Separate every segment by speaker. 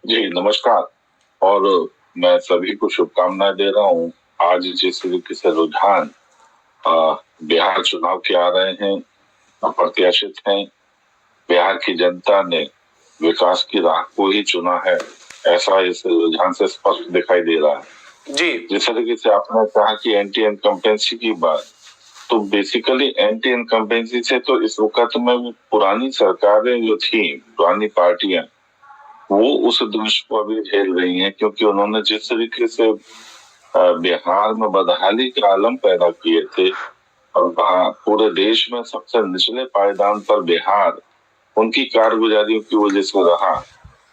Speaker 1: जी, नमस्कार। और मैं सभी को शुभकामनाएं दे रहा हूँ। आज जिस तरीके से रुझान बिहार चुनाव के आ रहे हैं, अप्रत्याशित हैं। बिहार की जनता ने विकास की राह को ही चुना है, ऐसा इस रुझान से स्पष्ट दिखाई दे रहा है।
Speaker 2: जी,
Speaker 1: जिस तरीके से आपने कहा कि एंटी इनकम्बेंसी की बात, तो बेसिकली एंटी इनकम्बेंसी से तो इस वक्त में पुरानी सरकारें जो थी, पुरानी पार्टियां, वो उस दृश्य को अभी झेल रही हैं, क्योंकि उन्होंने जिस तरीके से बिहार में बदहाली के आलम पैदा किए थे और पूरे देश में सबसे निचले पायदान पर बिहार उनकी कारगुजारियों की वजह से रहा।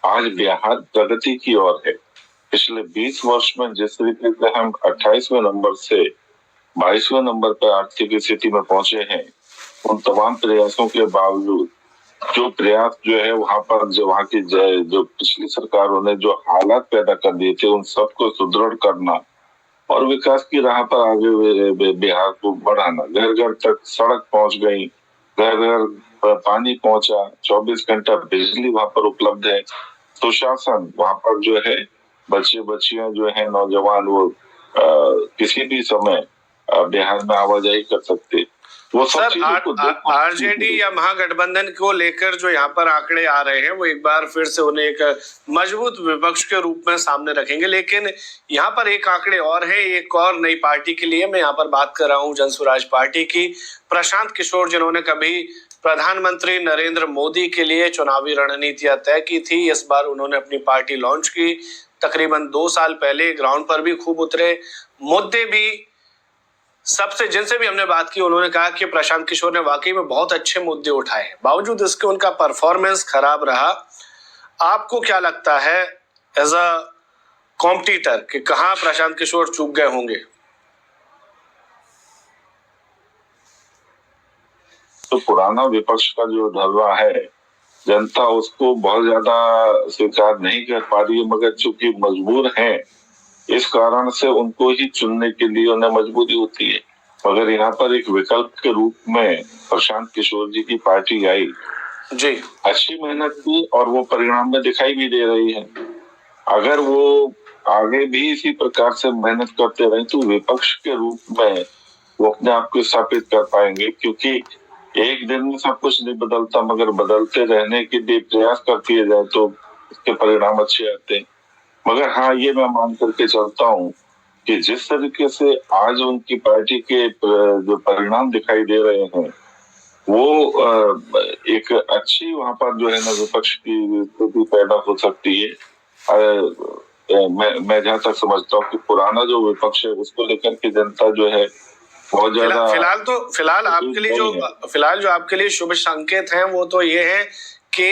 Speaker 1: आज बिहार प्रगति की ओर है। पिछले 20 वर्ष में जिस तरीके से हम 28वें नंबर से 22वें नंबर पर आर्थिक स्थिति में पहुंचे हैं, उन तमाम प्रयासों के बावजूद जो प्रयास जो है वहां पर जो वहां की जो पिछली सरकारों ने जो हालात पैदा कर दिए थे, उन सबको सुदृढ़ करना और विकास की राह पर आगे बिहार को बढ़ाना। घर घर तक सड़क पहुंच गई, घर घर पानी पहुंचा, 24 घंटा बिजली वहां पर उपलब्ध है, सुशासन वहां पर जो है, बच्चे बच्चियां जो है, नौजवान वो किसी भी समय बिहार में आवाजाही कर सकते। वो सब
Speaker 2: सर
Speaker 1: चीजों को
Speaker 2: आरजेडी या महागठबंधन को लेकर जो यहाँ पर आंकड़े आ रहे हैं वो एक बार फिर से उन्हें एक मजबूत विपक्ष के रूप में सामने रखेंगे, लेकिन यहाँ पर एक आंकड़े और है, एक और नई पार्टी के लिए मैं यहाँ पर बात कर रहा हूँ, जनसुराज पार्टी की। प्रशांत किशोर, जिन्होंने कभी प्रधानमंत्री नरेंद्र मोदी के लिए चुनावी रणनीतियां तय की थी, इस बार उन्होंने अपनी पार्टी लॉन्च की। तकरीबन 2 साल पहले ग्राउंड पर भी खूब उतरे, मुद्दे भी सबसे जिनसे भी हमने बात की उन्होंने कहा कि प्रशांत किशोर ने वाकई में बहुत अच्छे मुद्दे उठाए, बावजूद इसके उनका परफॉर्मेंस खराब रहा। आपको क्या लगता है एज अ कॉम्पिटिटर कि कहां प्रशांत किशोर चूक गए होंगे?
Speaker 1: तो पुराना विपक्ष का जो ढर्रा है, जनता उसको बहुत ज्यादा स्वीकार नहीं कर पा रही है, मगर चूंकि मजबूर है, इस कारण से उनको ही चुनने के लिए उन्हें मजबूरी होती है। मगर यहाँ पर एक विकल्प के रूप में प्रशांत किशोर जी की पार्टी आई
Speaker 2: जी,
Speaker 1: अच्छी मेहनत की और वो परिणाम में दिखाई भी दे रही है। अगर वो आगे भी इसी प्रकार से मेहनत करते रहे तो विपक्ष के रूप में वो अपने आप को स्थापित कर पाएंगे, क्योंकि एक दिन में सब कुछ नहीं बदलता, मगर बदलते रहने के लिए प्रयास करती है जाए तो इसके परिणाम अच्छे आते हैं। मगर हाँ, ये मैं मान करके चलता हूँ कि जिस तरीके से आज उनकी पार्टी के जो परिणाम दिखाई दे रहे हैं, वो एक अच्छी वहां पर जो है ना विपक्ष की स्थिति पैदा हो सकती है। मैं जहाँ तक समझता हूँ कि पुराना जो विपक्ष है उसको लेकर के जनता जो है बहुत ज्यादा
Speaker 2: फिलहाल जो आपके लिए शुभ संकेत हैं वो तो ये है कि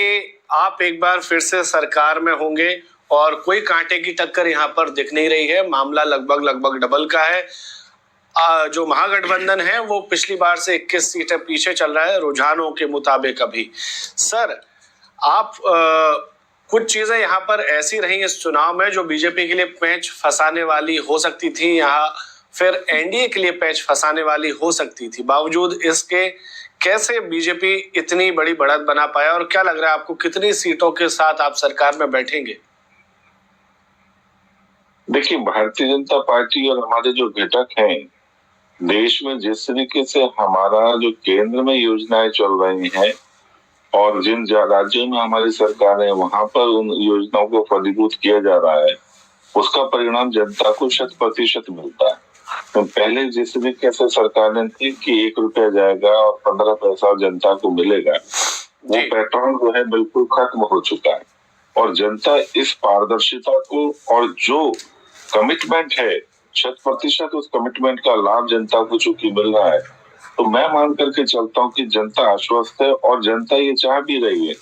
Speaker 2: आप एक बार फिर से सरकार में होंगे और कोई कांटे की टक्कर यहाँ पर दिख नहीं रही है, मामला लगभग डबल का है। जो महागठबंधन है वो पिछली बार से 21 सीटें पीछे चल रहा है रुझानों के मुताबिक अभी। सर, आप कुछ चीजें यहाँ पर ऐसी रही इस चुनाव में जो बीजेपी के लिए पेंच फंसाने वाली हो सकती थी, यहाँ फिर एनडीए के लिए पेंच फंसाने वाली हो सकती थी, बावजूद इसके कैसे बीजेपी इतनी बड़ी बढ़त बना पाया? और क्या लग रहा है आपको कितनी सीटों के साथ आप सरकार में बैठेंगे?
Speaker 1: देखिए, भारतीय जनता पार्टी और हमारे जो घटक हैं देश में, जिस तरीके से हमारा जो केंद्र में योजनाएं चल रही हैं और जिन राज्यों में हमारी सरकार है वहां पर उन योजनाओं को फलीभूत किया जा रहा है, उसका परिणाम जनता को 100% मिलता है। तो पहले जिस तरीके से सरकार ने थी कि 1 रुपया जाएगा और 15 पैसा जनता को मिलेगा, वो पैटर्न जो है बिल्कुल खत्म हो चुका है। और जनता इस पारदर्शिता को और जो कमिटमेंट है 100% उस कमिटमेंट का लाभ जनता को चूंकि मिल रहा है, तो मैं मान करके चलता हूँ कि जनता आश्वस्त है और जनता ये चाह भी रही है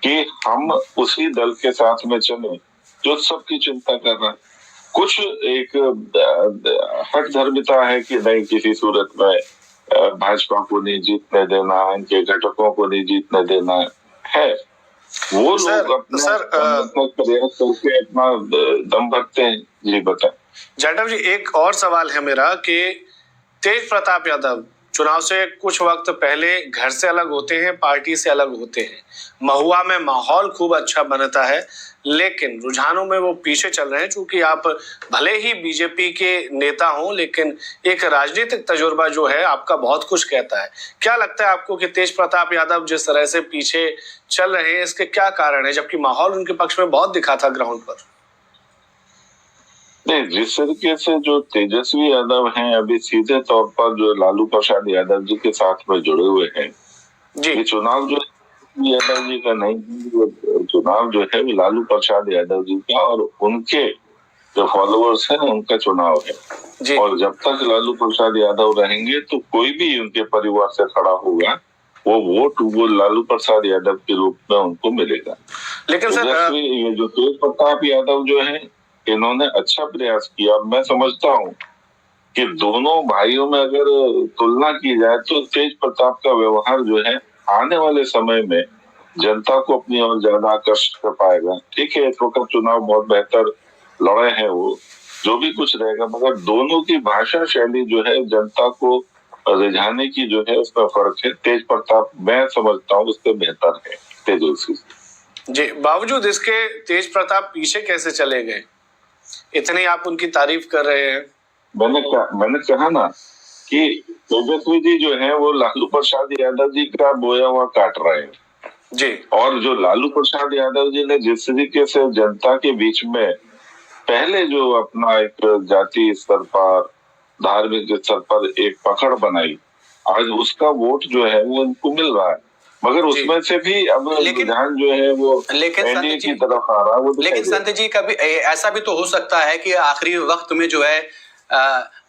Speaker 1: कि हम उसी दल के साथ में चले जो सबकी चिंता कर रहा है। कुछ एक हट धर्मिता है कि नहीं, किसी सूरत में भाजपा को नहीं जीतने देना, इनके घटकों को नहीं जीतने देना है। वो लोग अपना प्रयास करके अपना दम भरते हैं। जी बताएं।
Speaker 2: जाटव जी, एक और सवाल है मेरा कि तेज प्रताप यादव चुनाव से कुछ वक्त पहले घर से अलग होते हैं, पार्टी से अलग होते हैं। महुआ में माहौल खूब अच्छा बनता है, लेकिन रुझानों में वो पीछे चल रहे हैं। चूंकि आप भले ही बीजेपी के नेता हों, लेकिन एक राजनीतिक तजुर्बा जो है आपका बहुत कुछ कहता है। क्या लगता है आपको कि तेज प्रताप यादव जिस तरह से पीछे चल रहे हैं, इसके क्या कारण है, जबकि माहौल उनके पक्ष में बहुत दिखा था ग्राउंड पर?
Speaker 1: नहीं, जिस तरीके से जो तेजस्वी यादव हैं अभी सीधे तौर पर जो लालू प्रसाद यादव जी के साथ में जुड़े हुए हैं, ये चुनाव जो यादव जी का नहीं, ये चुनाव जो है वो लालू प्रसाद यादव जी का और उनके जो फॉलोअर्स हैं उनका चुनाव है। और जब तक लालू प्रसाद यादव रहेंगे तो कोई भी उनके परिवार से खड़ा होगा, वो वोट वो लालू प्रसाद यादव के रूप में उनको मिलेगा।
Speaker 2: लेकिन सर
Speaker 1: ये जो तेज प्रताप यादव जो है, इन्होंने अच्छा प्रयास किया। मैं समझता हूँ कि दोनों भाइयों में अगर तुलना की जाए तो तेज प्रताप का व्यवहार जो है आने वाले समय में जनता को अपनी ओर ज्यादा आकर्षित कर पाएगा। ठीक है, इस वक्त चुनाव बहुत बेहतर लड़े हैं वो, जो भी कुछ रहेगा, मगर दोनों की भाषा शैली जो है जनता को रिझाने की जो है उसमें फर्क है। तेज प्रताप मैं समझता हूँ उससे बेहतर है तेजस्वी
Speaker 2: जी। बावजूद इसके तेज प्रताप पीछे कैसे चले गए? इतने आप उनकी तारीफ कर रहे हैं।
Speaker 1: मैंने कहा ना कि तेजस्वी जी जो है वो लालू प्रसाद यादव जी का बोया हुआ काट रहे हैं
Speaker 2: जी।
Speaker 1: और जो लालू प्रसाद यादव जी ने जिस तरीके से जनता के बीच में पहले जो अपना एक जाति स्तर पर, धार्मिक स्तर पर एक पकड़ बनाई, आज उसका वोट जो है वो उनको मिल रहा है। मगर उसमें से भी अब रुझान जो है वो एनडीए की तरफ आ रहा है।
Speaker 3: लेकिन संत जी, कभी ऐसा भी तो हो सकता है कि आखिरी वक्त में जो है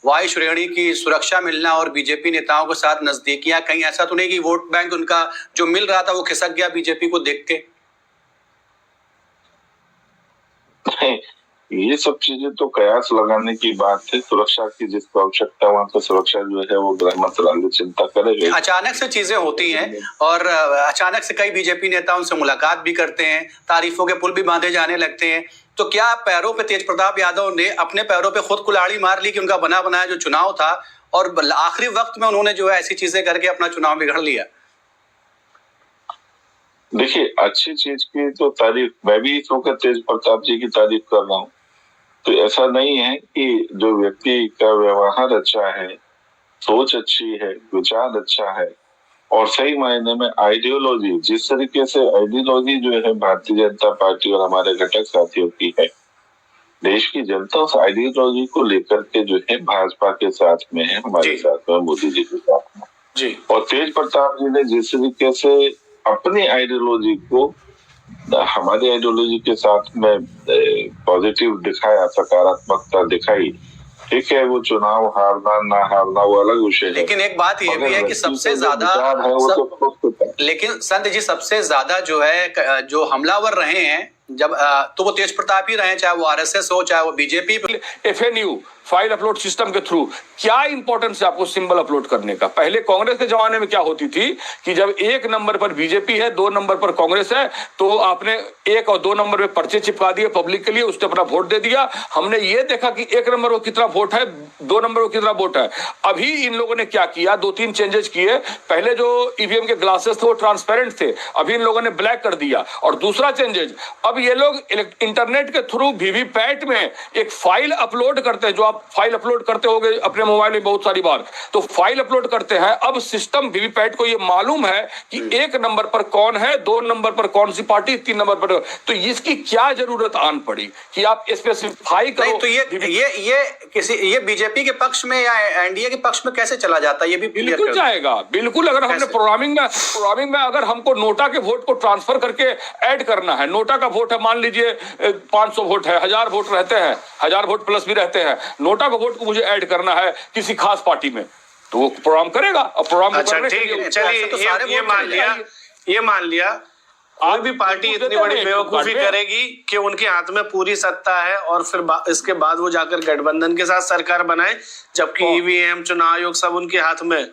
Speaker 3: वायु श्रेणी की सुरक्षा मिलना और बीजेपी नेताओं के साथ नजदीकियां, कहीं ऐसा तो नहीं कि वोट बैंक उनका जो मिल रहा था वो खिसक गया बीजेपी को देख के?
Speaker 1: ये सब चीजें तो कयास लगाने की बात है। सुरक्षा की जिसको आवश्यकता वहां पर सुरक्षा जो है वो गृह मंत्रालय चिंता करेगा।
Speaker 3: अचानक से चीजें होती हैं और अचानक से कई बीजेपी नेता उनसे मुलाकात भी करते हैं, तारीफों के पुल भी बांधे जाने लगते हैं। तो क्या पैरों पे तेज प्रताप यादव ने अपने पैरों पे खुद कुल्हाड़ी मार ली कि उनका बना बनाया जो चुनाव था और आखिरी वक्त में उन्होंने जो है ऐसी चीजें करके अपना चुनाव बिगड़ लिया?
Speaker 1: देखिए, अच्छी चीज की तो तारीफ मैं भी इस वक्त तेज प्रताप जी की तारीफ कर रहा हूँ। तो ऐसा नहीं है कि जो व्यक्ति का व्यवहार अच्छा है, सोच अच्छी है, विचार अच्छा है और सही मायने में आइडियोलॉजी, जिस तरीके से आइडियोलॉजी जो है भारतीय जनता पार्टी और हमारे घटक साथियों की है, देश की जनता उस आइडियोलॉजी को लेकर के जो है भाजपा के साथ में है, हमारे साथ में, मोदी जी के साथ में जी। और तेज प्रताप जी ने जिस तरीके से अपनी आइडियोलॉजी को हमारी आइडियोलॉजी के साथ में पॉजिटिव दिखाया, सकारात्मकता दिखाई, ठीक है, वो चुनाव हारना ना हारना वो अलग विषय है।
Speaker 3: लेकिन एक बात ये भी है कि सबसे ज्यादा लेकिन संत जी सबसे ज्यादा जो है जो हमलावर रहे हैं जब तो वो तेज प्रताप ही रहे, चाहे वो आरएसएस हो चाहे वो BJP.
Speaker 4: FNU file upload system के थ्रू क्या इंपॉर्टेंस है आपको सिंबल अपलोड करने का? पहले कांग्रेस के जमाने में क्या होती थी कि जब 1 नंबर पर बीजेपी है, 2 नंबर पर कांग्रेस है, तो आपने 1 और 2 नंबर पे पर्चे चिपका दिए पब्लिक के लिए, उसने अपना वोट दे दिया। हमने ये देखा कि 1 नंबर को कितना वोट है, 2 नंबर को कितना वोट है। अभी इन लोगों ने क्या किया, 2-3 चेंजेस किए। पहले जो ईवीएम के ग्लासेस थे वो ट्रांसपेरेंट थे, अभी इन लोगों ने ब्लैक कर दिया। और दूसरा चेंजेस, अब ये लोग इंटरनेट के थ्रू वीवीपैट में एक फाइल अपलोड करते हैं, जो आप फाइल अपलोड करते होगे अपने मोबाइल में बहुत सारी बार, तो फाइल अपलोड करते हैं। अब सिस्टम वीवीपैट को ये मालूम है कि 1 नंबर पर कौन है, 2 नंबर पर कौन सी पार्टी, 3 नंबर पर, तो इसकी क्या जरूरत आन पड़ी कि आप स्पेसिफाई करो?
Speaker 3: तो ये बीजेपी के पक्ष में या एनडीए के पक्ष में कैसे चला जाता है? ये भी
Speaker 4: बिल्कुल जाएगा, बिल्कुल। अगर हमने प्रोग्रामिंग में अगर हमको नोटा के वोट को ट्रांसफर करके ऐड करना है, नोटा का वोट है मान लीजिए 500 वोट है, 1000 वोट रहते हैं, 1000 वोट प्लस भी रहते हैं, नोटा का वोट को मुझे ऐड करना है किसी खास पार्टी में, तो वो प्रोग्राम करेगा। और प्रोग्राम
Speaker 2: ये मान लिया कोई भी पार्टी इतनी बड़ी बेवकूफी करेगी कि उनके हाथ में पूरी सत्ता है और फिर इसके बाद वो जाकर गठबंधन के साथ सरकार बनाए, जबकि ईवीएम, चुनाव आयोग सब उनके हाथ में।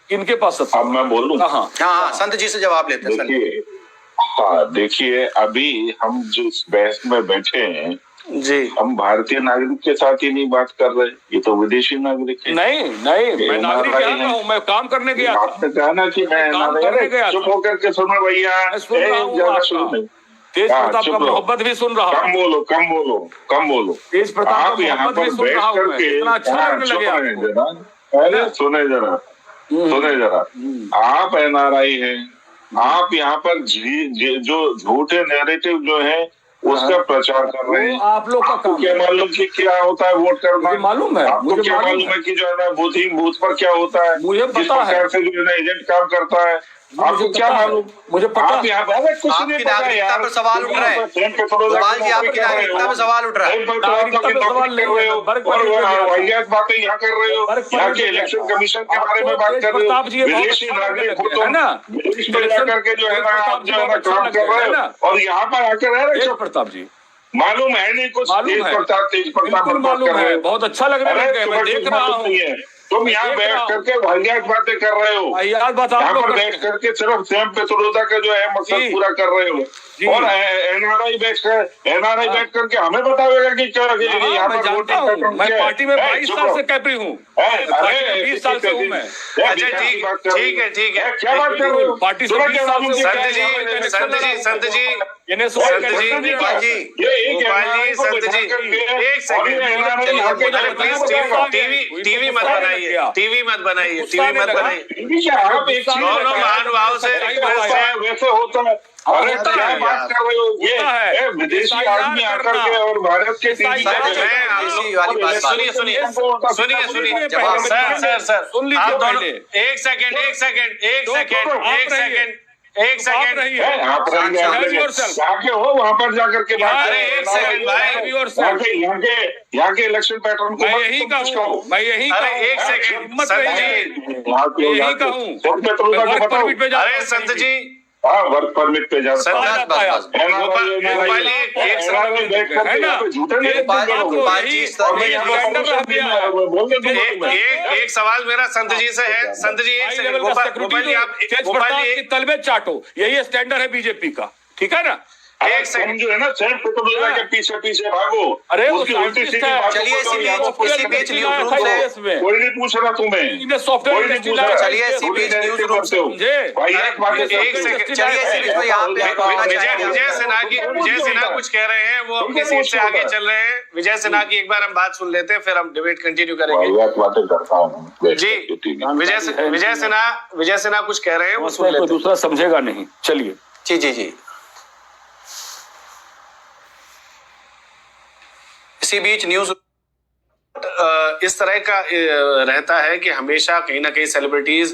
Speaker 4: इनके पास सत्ता।
Speaker 1: अब मैं बोलूं?
Speaker 3: हाँ, संत जी से जवाब लेते हैं।
Speaker 1: देखिए, अभी हम जिस बहस में बैठे हैं
Speaker 2: जी।
Speaker 1: हम भारतीय नागरिक के साथ ही नहीं बात कर रहे, ये तो विदेशी नागरिक है।
Speaker 4: नहीं मैं नागरिक
Speaker 1: NRI
Speaker 4: यहाँ का
Speaker 1: है।
Speaker 4: हूँ, मैं काम करने गया था।
Speaker 1: आपने कहा ना कि मैं
Speaker 4: काम
Speaker 1: NRI
Speaker 4: करने गया
Speaker 1: चुप
Speaker 4: था।
Speaker 1: होकर के सुनो भैया,
Speaker 4: मैं सुन रहा हूँ
Speaker 1: ज्यादा
Speaker 4: आपका।
Speaker 1: सुनो,
Speaker 4: तेज
Speaker 1: हाँ,
Speaker 4: प्रताप
Speaker 1: चुप
Speaker 4: का
Speaker 1: रहो।
Speaker 4: मोहब्बत भी सुन रहा
Speaker 1: कम
Speaker 4: हूँ।
Speaker 1: बोलो, कम बोलो, कम बोलो।
Speaker 4: तेज प्रताप का
Speaker 1: आप यहाँ
Speaker 4: मोहब्बत
Speaker 1: पर
Speaker 4: भी सुन
Speaker 1: बैठ
Speaker 4: रहा हूँ मैं,
Speaker 1: करके,
Speaker 4: इतना अच्छा
Speaker 1: हाँ,
Speaker 4: लगने लगे
Speaker 1: सुने
Speaker 4: आपको।
Speaker 1: जरा, अरे सुने जरा, सुने जरा। आप NRI हैं, आप यहाँ पर जो झूठे नैरेटिव जो है उसका प्रचार कर रहे हैं।
Speaker 4: वो आप लोग का
Speaker 1: आपको
Speaker 4: काम
Speaker 1: क्या
Speaker 4: है।
Speaker 1: मालूम कि क्या होता है वोट करना?
Speaker 4: मुझे मालूम है,
Speaker 1: आपको
Speaker 4: मुझे
Speaker 1: क्या मालूम है कि जो है ना बूथ पर क्या होता है,
Speaker 4: मुझे
Speaker 1: किस
Speaker 4: पता है।
Speaker 1: प्रकार से जो है ना एजेंट काम करता है, आपको क्या
Speaker 4: पता है।
Speaker 1: मालूम?
Speaker 4: मुझे पता
Speaker 1: आप यहाँ पर कुछ नहीं
Speaker 3: आपकी
Speaker 1: पता
Speaker 3: नागरिकता
Speaker 1: यार।
Speaker 3: पर सवाल उठ रहा है। गोपाल जी, आपकी नागरिकता पे सवाल उठ रहा है।
Speaker 4: नागरिकता पे सवाल नहीं है, मैं वर्क परमिट पे गया था।
Speaker 1: वाहियात बातें यहाँ कर रहे हो,
Speaker 4: वर्क
Speaker 1: यहाँ
Speaker 4: परमिट
Speaker 1: के
Speaker 4: पे गया
Speaker 1: इलेक्शन
Speaker 4: था।
Speaker 1: कमीशन के बारे में
Speaker 4: आपको
Speaker 1: बात
Speaker 4: तेज
Speaker 1: कर रहे हो,
Speaker 4: प्रताप जी ये बहुत
Speaker 1: विदेशी
Speaker 4: अच्छा
Speaker 1: नागरिक
Speaker 4: लगने
Speaker 1: हो
Speaker 4: लगे, है ना?
Speaker 1: विदेश में जाकर के जो है ना आप जो है ना काम कर रहे हो और यहाँ पर आकर रह रहे
Speaker 4: तेज
Speaker 1: हो।
Speaker 4: प्रताप जी
Speaker 1: मालूम है नहीं कुछ,
Speaker 4: मालूम है,
Speaker 1: तेज प्रताप
Speaker 4: बिल्कुल मालूम है, बहुत अच्छा लगने लग गया, मैं देख रहा हूँ।
Speaker 1: तुम यहाँ बैठ करके वाहियात बातें कर रहे हो,
Speaker 4: वाहियात बात आप
Speaker 1: यहाँ
Speaker 4: लोग
Speaker 1: पर
Speaker 4: करते
Speaker 1: बैठ
Speaker 4: हैं।
Speaker 1: करके सिर्फ स्वयं पित्रोदा का जो है मकसद
Speaker 4: जी।
Speaker 1: पूरा कर रहे हो।
Speaker 4: जी।
Speaker 1: और NRI बैठ करके हमें बतावेगा कि क्या यहाँ
Speaker 4: मैं
Speaker 1: पर
Speaker 4: जानता
Speaker 1: वोटिंग
Speaker 4: हूँ,
Speaker 1: पैटर्न
Speaker 4: मैं
Speaker 1: क्या है।
Speaker 4: पार्टी में 22
Speaker 1: चुप
Speaker 4: साल
Speaker 1: रहो।
Speaker 4: से कैप्री हूँ,
Speaker 1: अरे,
Speaker 4: पार्टी में 20 साल से हूँ मैं।
Speaker 2: अच्छा ठीक है।
Speaker 1: क्या बात कर रहे हो?
Speaker 4: पार्टी से
Speaker 1: सुनो
Speaker 4: 20
Speaker 1: क्या
Speaker 4: साल
Speaker 1: नाम
Speaker 4: से
Speaker 1: क्या
Speaker 2: संत
Speaker 1: है?
Speaker 2: जी, संत जी, संत जी,
Speaker 4: इन्हें
Speaker 2: संत जी,
Speaker 3: गोपाल जी,
Speaker 1: ये एक
Speaker 2: गोपाल
Speaker 1: NRI
Speaker 2: जी,
Speaker 1: को
Speaker 2: संत
Speaker 1: बिठा
Speaker 2: जी,
Speaker 1: करके
Speaker 2: एक सेकंड।
Speaker 1: और ये NRI
Speaker 3: चलिए,
Speaker 1: यहाँ के
Speaker 2: अरे
Speaker 1: जो
Speaker 2: प्लीज
Speaker 1: बताएगा।
Speaker 2: टीवी मत बनाइए, टीवी मत बनाइए, टीवी मत बनाइए।
Speaker 1: टीवी क्या आप एक चीज
Speaker 2: दोनों
Speaker 1: बताएं।
Speaker 2: महानुभाव से रिक्वेस्ट है।
Speaker 1: वैसे होता है। अरे
Speaker 4: होता
Speaker 1: क्या
Speaker 4: है
Speaker 1: बात
Speaker 2: यार।
Speaker 1: कर रहे हो?
Speaker 4: होता है।
Speaker 1: ये विदेशी
Speaker 4: SIR
Speaker 1: आदमी आकर
Speaker 4: करना।
Speaker 1: के और भारत के टीवी
Speaker 4: SIR
Speaker 1: पे
Speaker 2: मैं आप
Speaker 3: इसी
Speaker 2: लोग
Speaker 3: वाली बात
Speaker 2: सुनिए
Speaker 3: जवाब
Speaker 2: सर
Speaker 4: सुन लीजिए
Speaker 2: आप दोनों
Speaker 4: पहले।
Speaker 2: एक सेकंड
Speaker 4: आप रहिए।
Speaker 1: आप रहेंगे
Speaker 3: शांत
Speaker 1: जाके हो वहाँ पर जाकर के बात
Speaker 4: अरे
Speaker 1: करो।
Speaker 2: एक सेकंड भाई।
Speaker 1: यहाँ के इलेक्शन पैटर्न को
Speaker 4: मैं
Speaker 1: मत
Speaker 4: यही
Speaker 1: तुम कुछ
Speaker 4: कहूँ,
Speaker 1: कहो।
Speaker 4: मैं यही
Speaker 2: अरे
Speaker 4: कहूँ।
Speaker 2: एक सेकंड,
Speaker 4: हिम्मत
Speaker 2: संत
Speaker 4: रहिए।
Speaker 2: जी,
Speaker 4: यही कहूँ।
Speaker 1: पेट्रोल
Speaker 4: मैं वर्क
Speaker 1: बताओ।
Speaker 4: परमिट पे जाता
Speaker 2: अरे
Speaker 4: हूँ
Speaker 2: संत
Speaker 4: कहीं भी।
Speaker 2: जी,
Speaker 1: हाँ वर्क परमिट पे जा
Speaker 2: सर,
Speaker 3: बस बस
Speaker 2: गोपाल जी, एक
Speaker 1: NRI बैठ करके
Speaker 4: है ना?
Speaker 1: यहाँ पे झूठे नहीं
Speaker 3: गोपाल
Speaker 1: बोलो।
Speaker 3: गोपाल जी,
Speaker 1: और मैं यहाँ पर
Speaker 4: स्टैंडर्ड रह
Speaker 1: परमिशन
Speaker 4: गया
Speaker 1: नहीं
Speaker 4: है।
Speaker 1: बोल दे दूंगा तुम्हें।
Speaker 2: एक सवाल मेरा संत जी से है। संत जी एक
Speaker 4: हाई
Speaker 2: सेकंड,
Speaker 4: लेवल का
Speaker 2: गोपाल
Speaker 4: सिक्योरिटी
Speaker 2: जी आप
Speaker 4: तेज
Speaker 2: गोपाल
Speaker 4: प्रताप
Speaker 2: जी
Speaker 4: की तलबे चाटो, यही स्टैंडर्ड है बीजेपी का, ठीक है ना?
Speaker 1: अरे
Speaker 2: एक सेकंड।
Speaker 1: तुम जो है ना सेल्फ पेट्रोल के पीछे भागो।
Speaker 4: अरे वो
Speaker 1: उसकी उल्टी
Speaker 4: साइंटिस्ट
Speaker 1: सीधी
Speaker 4: है।
Speaker 1: बातों
Speaker 3: चलिए,
Speaker 1: को
Speaker 3: इसी
Speaker 1: तो
Speaker 3: बीच-
Speaker 1: यहाँ पर
Speaker 3: इसी बीच न्यूज़ रूम से-
Speaker 1: कोई नहीं पूछ रहा तुम्हें।
Speaker 4: इन्हें सॉफ्टवेयर
Speaker 1: कोई नहीं
Speaker 4: इंडस्ट्री
Speaker 1: पूछ
Speaker 4: लाया।
Speaker 1: रहा।
Speaker 3: चलिए, इसी बीच न्यूज़ रूम से
Speaker 4: समझे?
Speaker 1: वाहियात बातें
Speaker 2: एक
Speaker 1: करते हो।
Speaker 2: सेकंड,
Speaker 3: चलिए, इसी बीच में यहाँ पे बोलना चाहेंगे।
Speaker 2: विजय सिन्हा कुछ कह रहे हैं, वो अपनी सीट से आगे चल रहे हैं। विजय सिन्हा की एक बार हम बात सुन लेते हैं, फिर हम डिबेट कंटिन्यू करेंगे।
Speaker 1: वाहियात बातें करता हूँ
Speaker 2: जी, विजय सिन्हा कुछ कह रहे हैं, वो सुन
Speaker 4: कोई
Speaker 2: लेते हैं।
Speaker 4: दूसरा समझेगा नहीं, चलिए।
Speaker 3: जी इसी बीच न्यूज
Speaker 2: इस तरह का रहता है कि हमेशा कहीं ना कहीं सेलिब्रिटीज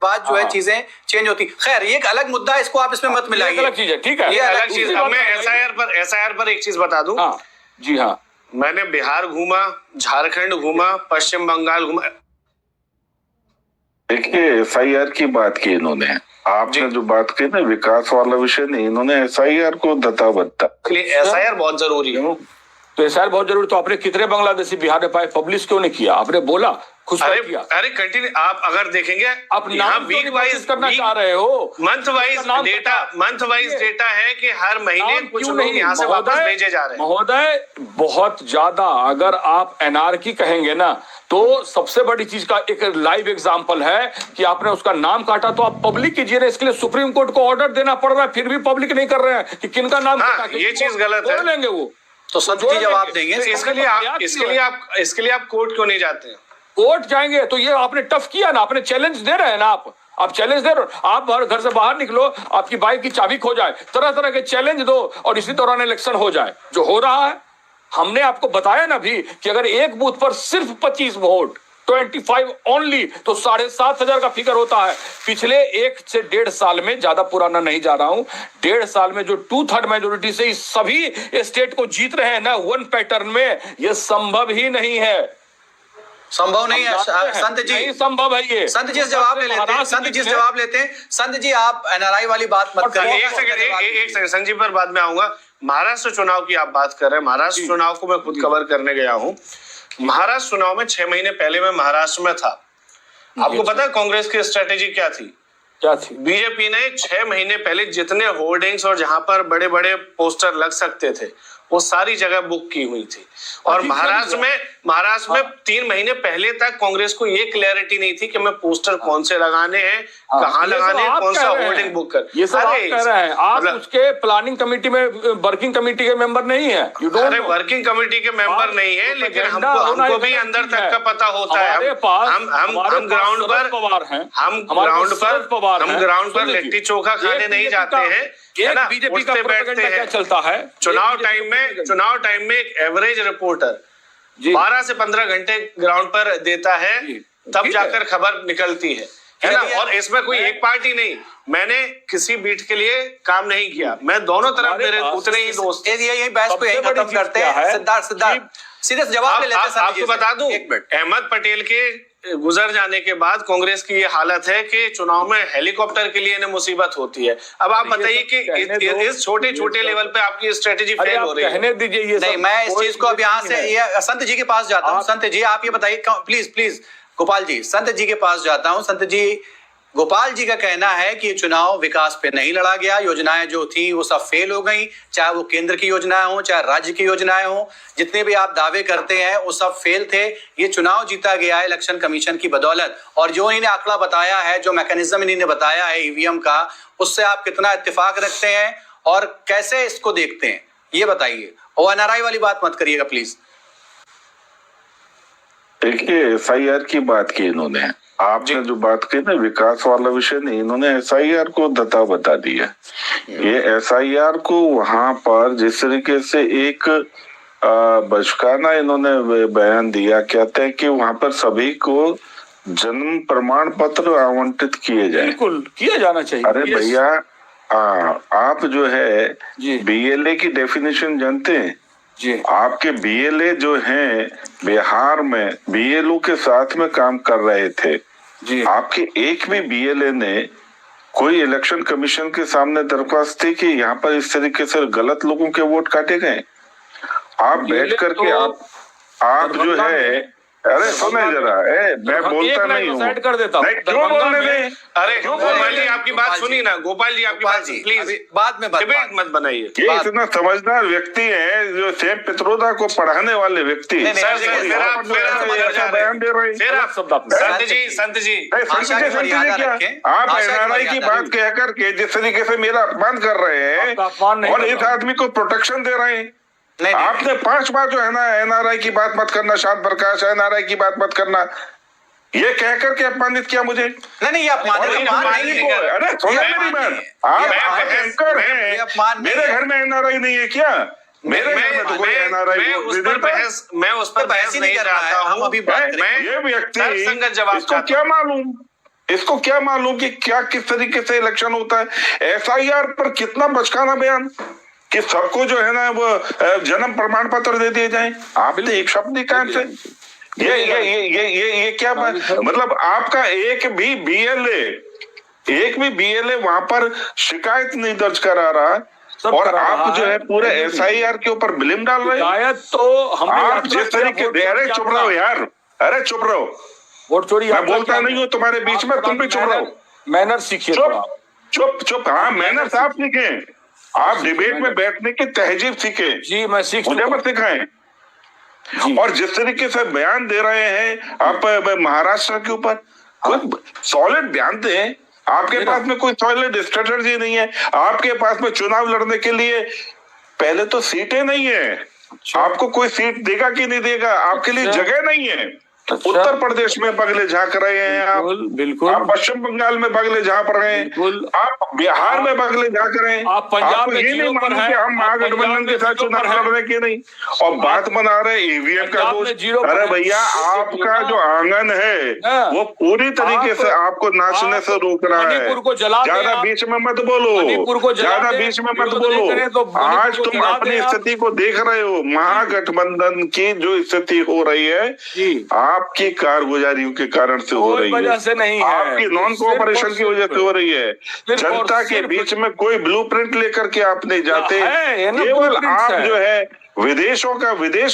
Speaker 3: बाद जो है चीजें चेंज होती। खैर ये एक अलग मुद्दा है, इसको आप इसमें मत
Speaker 4: ये
Speaker 3: मिलाइए।
Speaker 4: अलग चीज है, ठीक है?
Speaker 3: ये
Speaker 2: अलग चीज।
Speaker 4: दूसरी
Speaker 2: अब
Speaker 4: बात
Speaker 2: मैं
Speaker 4: बताइए।
Speaker 2: एसआईआर पर एक चीज बता दूं।
Speaker 4: हाँ जी हाँ,
Speaker 2: मैंने बिहार घूमा, झारखंड घूमा, पश्चिम बंगाल घूमा।
Speaker 1: देखिए SIR की बात की इन्होंने, आपने जो बात की ना विकास वाला विषय नहीं, इन्होंने SIR को दता बत्ता।
Speaker 2: एसआईआर बहुत जरूरी है।
Speaker 4: तो SIR बहुत जरूरी। तो आपने कितने बांग्लादेशी बिहार में पाए? पब्लिश क्यों नहीं किया? आपने बोला खुश किया।
Speaker 2: अरे कंटिन्यू आप अगर देखेंगे,
Speaker 4: आप नाम वीक वाइज करना चाह रहे हो,
Speaker 2: मंथ वाइज डेटा है कि हर महीने
Speaker 4: नाम
Speaker 2: कुछ
Speaker 4: क्यों
Speaker 2: लोग
Speaker 4: नहीं?
Speaker 2: यहाँ से वापस भेजे जा रहे हैं।
Speaker 4: महोदय बहुत ज्यादा अगर आप एनआरकी कहेंगे ना, तो सबसे बड़ी चीज का एक लाइव एग्जांपल है कि आपने उसका नाम काटा, तो आप पब्लिक कीजिए ना। इसके लिए सुप्रीम कोर्ट को ऑर्डर देना पड़ रहा है, फिर भी पब्लिक नहीं कर रहे हैं कि किनका नाम
Speaker 2: हाँ, ये चीज गलत है।
Speaker 4: लेंगे वो
Speaker 3: तो संत जी जवाब देंगे।
Speaker 2: तो इसके लिए आप कोर्ट क्यों नहीं जाते हैं?
Speaker 4: कोर्ट जाएंगे तो ये आपने टफ किया ना, आपने चैलेंज दे रहे हैं ना, आप चैलेंज दे रहे हो। आप घर से बाहर निकलो, आपकी बाइक की चाबी खो जाए, तरह तरह के चैलेंज दो और इसी दौरान इलेक्शन हो जाए, जो हो रहा है। हमने आपको बताया ना भी कि अगर एक बूथ पर सिर्फ 25 वोट, 25 ओनली, तो 7,500 का फिगर होता है। पिछले 1 से 1.5 साल में, ज्यादा पुराना नहीं जा रहा हूं, 1.5 साल में जो 2/3 मेजोरिटी से इस सभी स्टेट को जीत रहे हैं ना, वन पैटर्न में, यह संभव ही नहीं है।
Speaker 3: संभव नहीं है संत जी,
Speaker 4: नहीं संभव है ये।
Speaker 3: संत जी जवाब ले लेते हैं। संत जी जवाब लेते हैं। संत जी आप NRI वाली बात मत करिए।
Speaker 2: एक सेकंड संजीव पर बाद में आऊंगा। महाराष्ट्र चुनाव की आप बात कर रहे हैं। महाराष्ट्र चुनाव को मैं खुद कवर करने गया हूं। महाराष्ट्र चुनाव में 6 महीने पहले मैं महाराष्ट्र में था। आपको पता है कांग्रेस की स्ट्रेटेजी क्या थी?
Speaker 4: क्या थी?
Speaker 2: बीजेपी ने 6 महीने पहले जितने होर्डिंग्स और जहां पर बड़े बड़े पोस्टर लग सकते थे, वो सारी जगह बुक की हुई थी। और महाराष्ट्र में 3 महीने पहले तक कांग्रेस को ये क्लैरिटी नहीं थी कि मैं पोस्टर कौन से लगाने हैं, कहाँ लगाने हैं, कौन सा होर्डिंग बुक कर।
Speaker 4: ये सब आप कह रहे हैं, आप उसके प्लानिंग कमेटी में, वर्किंग कमेटी के मेंबर नहीं है।
Speaker 2: अरे वर्किंग कमेटी के मेंबर नहीं है, लेकिन हमको भी अंदर तक का पता होता है। हम ग्राउंड पर लिट्टी चोखा खाने नहीं जाते हैं।
Speaker 4: एक बीजेपी का प्रोपेगेंडा क्या चलता है
Speaker 2: चुनाव टाइम में एक एवरेज रिपोर्टर 12 से 15 घंटे ग्राउंड पर देता है, तब जाकर खबर निकलती है ना। और इसमें कोई एक पार्टी नहीं, मैंने किसी बीट के लिए काम नहीं किया, मैं दोनों तरफ मेरे उतने ही दोस्त।
Speaker 3: यही बहस को यही खत्म करते हैं। सिद्धार्थ सीधे जवाब ले लेते हैं।
Speaker 2: आपको बता दूं, अहमद पटेल के गुजर जाने के बाद कांग्रेस की ये हालत है कि चुनाव में हेलीकॉप्टर के लिए मुसीबत होती है। अब आप बताइए कि इस छोटे लेवल पे आपकी स्ट्रेटेजी फेल हो रही है।
Speaker 4: कहने दीजिए ये
Speaker 3: नहीं, मैं इस चीज को अब यहाँ से ये संत जी के पास जाता हूँ। संत जी आप ये बताइए प्लीज गोपाल जी, संत जी के पास जाता हूँ। संत जी, गोपाल जी का कहना है कि चुनाव विकास पे नहीं लड़ा गया, योजनाएं जो थी वो सब फेल हो गई, चाहे वो केंद्र की योजनाएं हो चाहे राज्य की योजनाएं हो, जितने भी आप दावे करते हैं वो सब फेल थे। ये चुनाव जीता गया है इलेक्शन कमीशन की बदौलत। और जो इन्होंने आंकड़ा बताया है, जो मैकेनिज्म इन्होंने बताया है ईवीएम का, उससे आप कितना इत्तेफाक रखते हैं और कैसे इसको देखते हैं, ये बताइए। और एनआरआई वाली बात मत करिएगा प्लीज।
Speaker 1: देखिए, एसआईआर की बात की इन्होंने, आपने जो बात की ना विकास वाला विषय नहीं, इन्होंने एसआईआर को दता बता दिया। ये एसआईआर को वहां पर जिस तरीके से एक बचकाना इन्होंने बयान दिया, कहते हैं कि वहां पर सभी को जन्म प्रमाण पत्र आवंटित किए जाए।
Speaker 4: बिल्कुल किया जाना चाहिए।
Speaker 1: अरे भैया, आप जो है बीएलए की डेफिनेशन जानते हैं
Speaker 4: जी?
Speaker 1: आपके बीएलए जो हैं बिहार में बीएलओ के साथ में काम कर रहे थे
Speaker 4: जी।
Speaker 1: आपके एक भी बीएलए ने कोई इलेक्शन कमीशन के सामने दरख्वास्त थी कि यहाँ पर इस तरीके से गलत लोगों के वोट काटे गए? आप बैठ करके आप जो है, अरे सुने जरा, मैं बोलता नहीं हूँ,
Speaker 4: कर देता हूँ।
Speaker 1: क्यों बोलने दें?
Speaker 2: अरे गोपाल जी आपकी बात सुनी ना, गोपाल जी आपकी बात प्लीज
Speaker 3: बाद में
Speaker 2: डिबेट मत बनाइए।
Speaker 1: ये इतना समझदार व्यक्ति है जो सेम पित्रोदा को पढ़ाने वाले व्यक्ति है।
Speaker 2: बयान दे रहे हैं संत जी
Speaker 1: आप एनआरआई की बात कह करके जिस तरीके से मेरा अपमान कर रहे हैं और इस आदमी को प्रोटेक्शन दे रहे हैं। आपने 5 बार जो है ना एनआरआई की बात मत करना, शांत प्रकाश एनआरआई की बात मत करना, ये कह करके अपमानित किया मुझे।
Speaker 3: नहीं, ये अपमान नहीं है।
Speaker 1: अरे सुनो मेरी बात, आप एंकर हैं, मेरे घर में एनआरआई नहीं है क्या? मेरे घर में तो कोई एनआरआई
Speaker 2: मैं उस पर बहस नहीं कर रहा हूं। हम अभी
Speaker 1: ये व्यक्ति, इसको क्या मालूम कि क्या किस तरीके से इलेक्शन होता है। एसआईआर पर कितना बचकाना बयान कि सबको जो है ना वो जन्म प्रमाण पत्र दे दिए जाए। आपने एक शब्द नहीं कहा से। ये क्या मतलब, आपका एक भी बीएलए वहां पर शिकायत नहीं दर्ज करा रहा और आप जो है पूरे एसआईआर के ऊपर ब्लेम डाल रहे हैं।
Speaker 4: तो
Speaker 1: आप जिस तरीके, अरे चुप रहो यार, अरे चुप रहो,
Speaker 4: वोट चोरी
Speaker 1: मैं बोलता नहीं हूँ तुम्हारे बीच में, तुम भी चुप रहो।
Speaker 4: मैनर सीखिए,
Speaker 1: चुप। हाँ, मैनर आप सीखे, आप डिबेट में बैठने की तहजीब सीखे
Speaker 4: जी, मैं सीख
Speaker 1: मुझे मत सिखाएं। और जिस तरीके से बयान दे रहे हैं आप महाराष्ट्र के ऊपर, कोई सॉलिड बयान दें। आपके पास में कोई सॉलिड स्ट्रेटजी नहीं है। आपके पास में चुनाव लड़ने के लिए पहले तो सीटें नहीं है, आपको कोई सीट देगा कि नहीं देगा, आपके लिए जगह नहीं है। उत्तर प्रदेश में बगले झांक रहे हैं आप,
Speaker 4: बिल्कुल।
Speaker 1: आप पश्चिम बंगाल में बगले झांक रहे हैं, आप बिहार में बगले झांक रहे हैं,
Speaker 4: आप पंजाब में
Speaker 1: ये नहीं मालूम कि हम महागठबंधन के साथ चुनाव लड़ रहे कि नहीं, और बात बना रहे ईवीएम का दोष। अरे भैया, आपका जो आंगन है वो पूरी तरीके से आपको नाचने से रोक रहा है। ज्यादा बीच में मत बोलो, ज्यादा बीच में मत बोलो। आज तुम अपनी स्थिति को देख रहे हो, महागठबंधन की जो स्थिति हो रही है आपकी कारगुजारियों के कारण से हो रही है,
Speaker 4: से नहीं है,
Speaker 1: आपकी नॉन कोऑपरेशन की वजह से हो रही है। जनता के बीच में कोई ब्लूप्रिंट लेकर के आप नहीं जाते, केवल आप जो है विदेश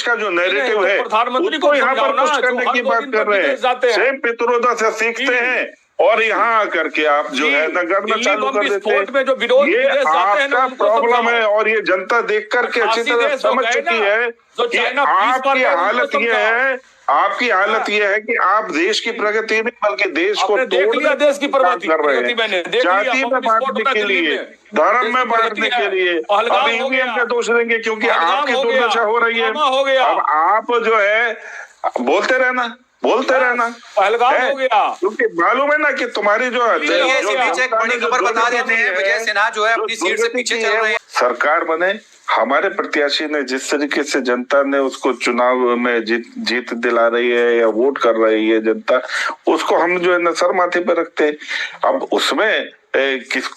Speaker 1: का जो नैरेटिव है उसको यहाँ पर पुश करने की बात कर रहे हैं। सेम पित्रोदा से सीखते हैं और यहाँ आकर के आप जो है न करना
Speaker 4: दिल्ली
Speaker 1: चालू
Speaker 4: बम
Speaker 1: कर देते
Speaker 4: विस्फोट में जो विरोध
Speaker 1: ये
Speaker 4: विदेश जाते हैं ना,
Speaker 1: आपका
Speaker 4: उनको
Speaker 1: प्रॉब्लम
Speaker 4: समझाओ।
Speaker 1: है। और ये जनता देख करके अच्छी
Speaker 4: 88
Speaker 1: तरह
Speaker 4: देश हो
Speaker 1: समझ
Speaker 4: गए
Speaker 1: चुकी
Speaker 4: ना,
Speaker 1: है
Speaker 4: जो
Speaker 1: कि
Speaker 4: चाइना 20 बार
Speaker 1: आपकी
Speaker 4: गए, उनको
Speaker 1: हालत ये
Speaker 4: समझाओ।
Speaker 1: है, आपकी हालत ये है कि आप देश की प्रगति नहीं बल्कि देश को
Speaker 4: आपने देख
Speaker 1: तोड़ने
Speaker 4: लिया देश की
Speaker 1: काम
Speaker 4: प्रगति
Speaker 1: कर रहे हैं,
Speaker 4: मैंने देख लिया,
Speaker 1: जाति
Speaker 4: बम
Speaker 1: में
Speaker 4: विस्फोट
Speaker 1: बांटने
Speaker 4: होता है
Speaker 1: के
Speaker 4: दिल्ली
Speaker 1: लिए,
Speaker 4: में,
Speaker 1: धर्म
Speaker 4: देश
Speaker 1: में
Speaker 4: की प्रगति
Speaker 1: बांटने
Speaker 4: है।
Speaker 1: के लिए।
Speaker 4: पहलगाम
Speaker 1: अब
Speaker 4: हो
Speaker 1: ईवीएम
Speaker 4: गया,
Speaker 1: का दोष देंगे क्योंकि
Speaker 4: पहलगाम
Speaker 1: आपकी
Speaker 4: हो गया,
Speaker 1: दुर्दशा हो रही है।
Speaker 4: पुलवामा हो गया।
Speaker 1: अब आप जो है बोलते रहना
Speaker 4: पहलगाम
Speaker 1: है,
Speaker 4: हो गया,
Speaker 1: क्योंकि मालूम है ना कि तुम्हारी जो
Speaker 3: चलिए इसी बीच एक बड़ी खबर बता देते हैं, विजय सिन्हा जो है अपनी सीट से पीछे चल रहे हैं।
Speaker 1: सरकार बने, हमारे प्रत्याशी ने जिस तरीके से जनता ने उसको चुनाव में जीत दिला रही है या वोट कर रही है जनता, उसको हम जो है न सर माथे पर रखते हैं। अब उसमें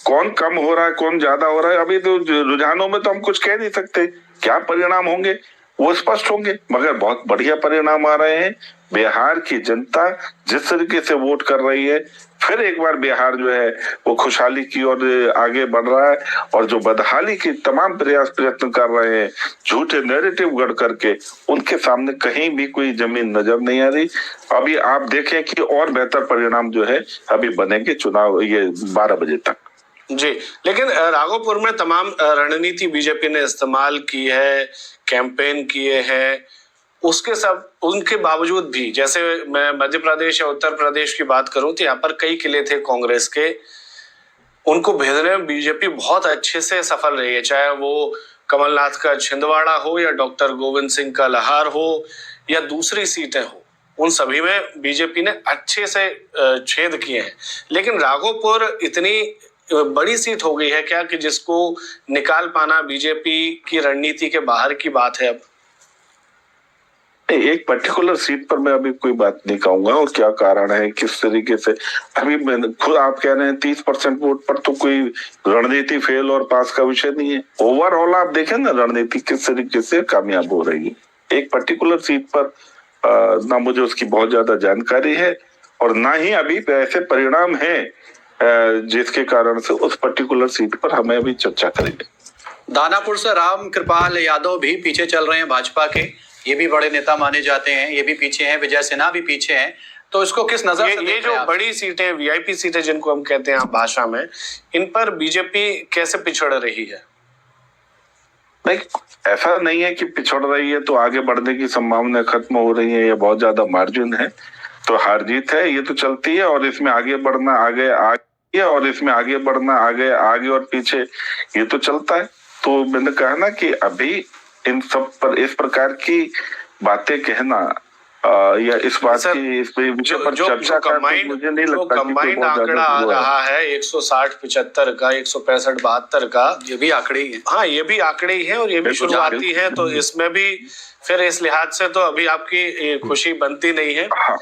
Speaker 1: कौन कम हो रहा है कौन ज्यादा हो रहा है, अभी तो रुझानों में तो हम कुछ कह नहीं सकते। क्या परिणाम होंगे वो स्पष्ट होंगे, मगर बहुत बढ़िया परिणाम आ रहे हैं। बिहार की जनता जिस तरीके से वोट कर रही है, फिर एक बार बिहार जो है वो खुशहाली की ओर आगे बढ़ रहा है। और जो बदहाली की तमाम प्रयत्न कर रहे हैं झूठे नैरेटिव गढ़ करके, उनके सामने कहीं भी कोई जमीन नजर नहीं आ रही। अभी आप देखें कि और बेहतर परिणाम जो है अभी बनेंगे चुनाव ये 12 बजे तक।
Speaker 2: जी, लेकिन राघोपुर में तमाम रणनीति बीजेपी ने इस्तेमाल की है, कैंपेन किए हैं, उसके सब उनके बावजूद भी, जैसे मैं मध्य प्रदेश या उत्तर प्रदेश की बात करूं तो यहाँ पर कई किले थे कांग्रेस के, उनको भेजने में बीजेपी बहुत अच्छे से सफल रही है, चाहे वो कमलनाथ का छिंदवाड़ा हो या डॉक्टर गोविंद सिंह का लहार हो या दूसरी सीटें हो, उन सभी में बीजेपी ने अच्छे से छेद किए हैं। लेकिन राघोपुर इतनी बड़ी सीट हो गई है क्या कि जिसको निकाल पाना बीजेपी की रणनीति के बाहर की बात है? अब
Speaker 1: एक पर्टिकुलर सीट पर मैं अभी कोई बात नहीं कहूंगा और क्या कारण है किस तरीके से। अभी खुद आप कह रहे हैं 30% वोट पर, तो कोई रणनीति फेल और पास का विषय नहीं है। ओवरऑल आप देखें ना रणनीति किस तरीके से कामयाब हो रही है। एक पर्टिकुलर सीट पर ना मुझे उसकी बहुत ज्यादा जानकारी है और ना ही अभी ऐसे परिणाम है जिसके कारण से उस पर्टिकुलर सीट पर हमें अभी चर्चा करेंगे।
Speaker 3: दानापुर से राम कृपाल यादव भी पीछे चल रहे हैं भाजपा के, ये भी बड़े नेता माने जाते हैं, ये भी पीछे हैं, विजय सिन्हा भी पीछे हैं, तो इसको किस नजर से
Speaker 2: ये जो बड़ी सीटें, वीआईपी सीटें जिनको हम कहते हैं भाषा में, इन पर बीजेपी कैसे पिछड़ रही है?
Speaker 1: नहीं, ऐसा नहीं है कि पिछड़ रही है तो आगे बढ़ने की संभावना खत्म हो रही है या बहुत ज्यादा मार्जिन है। तो हार जीत है, ये तो चलती है और इसमें आगे बढ़ना आगे और इसमें आगे बढ़ना आगे और पीछे, ये तो चलता है। तो मैंने कहा ना कि अभी इन सब पर इस प्रकार की बातें कहना या इस बात की इस विषय पर चर्चा करना मुझे नहीं लगता कि
Speaker 2: कंबाइंड आंकड़ा आ रहा है 160-75 का, 165-72 का,
Speaker 3: ये भी आंकड़े ही है।
Speaker 2: हाँ, ये भी आंकड़े ही है और ये भी शुरुआती है, तो इसमें भी फिर इस लिहाज से तो अभी आपकी खुशी बनती नहीं है।
Speaker 1: हाँ,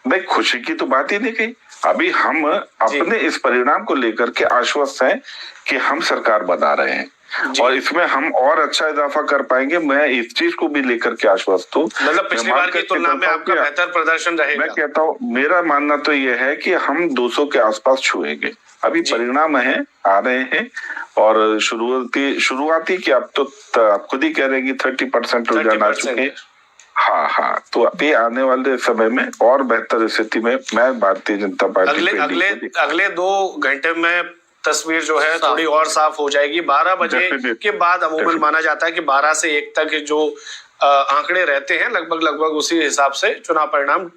Speaker 1: नहीं, खुशी की तो बात ही नहीं कही। अभी हम अपने इस परिणाम को लेकर के आश्वस्त हैं कि हम सरकार बना रहे हैं और इसमें हम और अच्छा इजाफा कर पाएंगे। मैं इस चीज को भी लेकर के आश्वस्त हूँ।
Speaker 2: मतलब पिछली बार की तुलना में आपका बेहतर प्रदर्शन रहेगा।
Speaker 1: मैं कहता हूँ, मेरा मानना तो ये है कि हम 200 के आसपास छुएंगे। अभी परिणाम है आ रहे हैं और शुरुआती की अब तो आप खुद ही कह रहे हैं कि 30% रुझान आ चुके हैं। हाँ, तो अभी आने वाले समय में और बेहतर स्थिति में मैं भारतीय जनता पार्टी
Speaker 2: अगले 2 घंटे में तस्वीर जो है थोड़ी और साफ हो जाएगी। 12 बजे के बाद अमूमन माना जाता है कि 12 से 1 तक जो आंकड़े रहते हैं लगभग उसी हिसाब से चुनाव परिणाम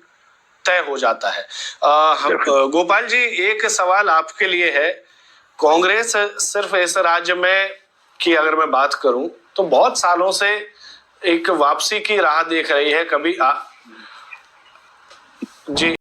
Speaker 2: तय हो जाता है। गोपाल जी, एक सवाल आपके लिए है। कांग्रेस सिर्फ इस राज्य में की अगर मैं बात करूं तो बहुत सालों से एक वापसी की राह देख रही है। कभी जी